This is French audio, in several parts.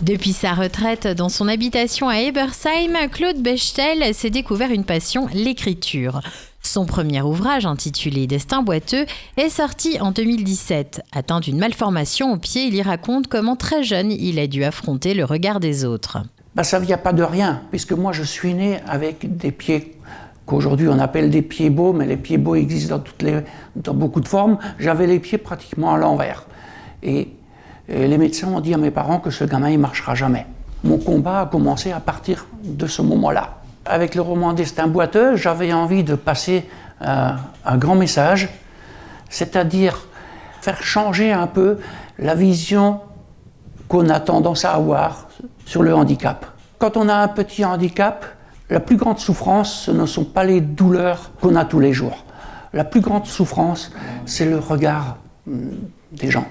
Depuis sa retraite dans son habitation à Ebersheim, Claude Bechtel s'est découvert une passion, l'écriture. Son premier ouvrage, intitulé Destin boiteux, est sorti en 2017. Atteint d'une malformation au pied, il y raconte comment très jeune il a dû affronter le regard des autres. Ça ne vient pas de rien, puisque moi je suis né avec des pieds qu'aujourd'hui on appelle des pieds beaux, mais les pieds beaux existent dans beaucoup de formes. J'avais les pieds pratiquement à l'envers. Et les médecins ont dit à mes parents que ce gamin il ne marchera jamais. Mon combat a commencé à partir de ce moment-là. Avec le roman Destin boiteux, j'avais envie de passer un grand message, c'est-à-dire faire changer un peu la vision qu'on a tendance à avoir sur le handicap. Quand on a un petit handicap, la plus grande souffrance, ce ne sont pas les douleurs qu'on a tous les jours. La plus grande souffrance, c'est le regard des gens.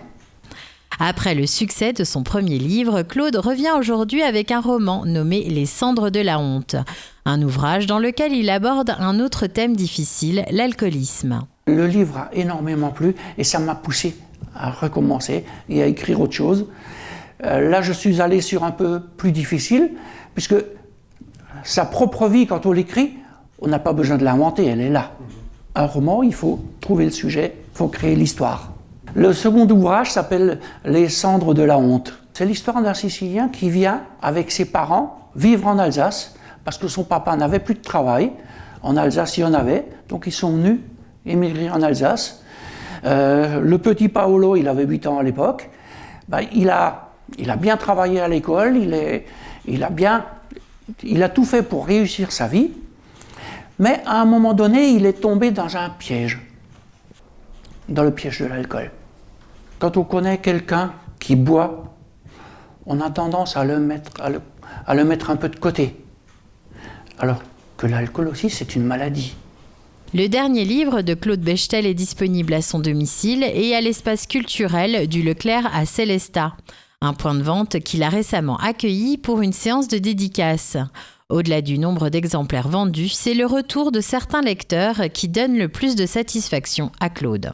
Après le succès de son premier livre, Claude revient aujourd'hui avec un roman nommé Les cendres de la honte. Un ouvrage dans lequel il aborde un autre thème difficile, l'alcoolisme. Le livre a énormément plu et ça m'a poussé à recommencer et à écrire autre chose. Là, je suis allé sur un peu plus difficile, puisque sa propre vie, quand on l'écrit, on n'a pas besoin de l'inventer, elle est là. Un roman, il faut trouver le sujet, il faut créer l'histoire. Le second ouvrage s'appelle Les cendres de la honte. C'est l'histoire d'un Sicilien qui vient avec ses parents vivre en Alsace parce que son papa n'avait plus de travail. En Alsace, il y en avait, donc ils sont venus émigrer en Alsace. Le petit Paolo, il avait 8 ans à l'époque. Il a bien travaillé à l'école, il a tout fait pour réussir sa vie. Mais à un moment donné, il est tombé dans un piège, dans le piège de l'alcool. Quand on connaît quelqu'un qui boit, on a tendance à le mettre un peu de côté. Alors que l'alcool aussi, c'est une maladie. Le dernier livre de Claude Bechtel est disponible à son domicile et à l'espace culturel du Leclerc à Célestat, un point de vente qu'il a récemment accueilli pour une séance de dédicace. Au-delà du nombre d'exemplaires vendus, c'est le retour de certains lecteurs qui donne le plus de satisfaction à Claude.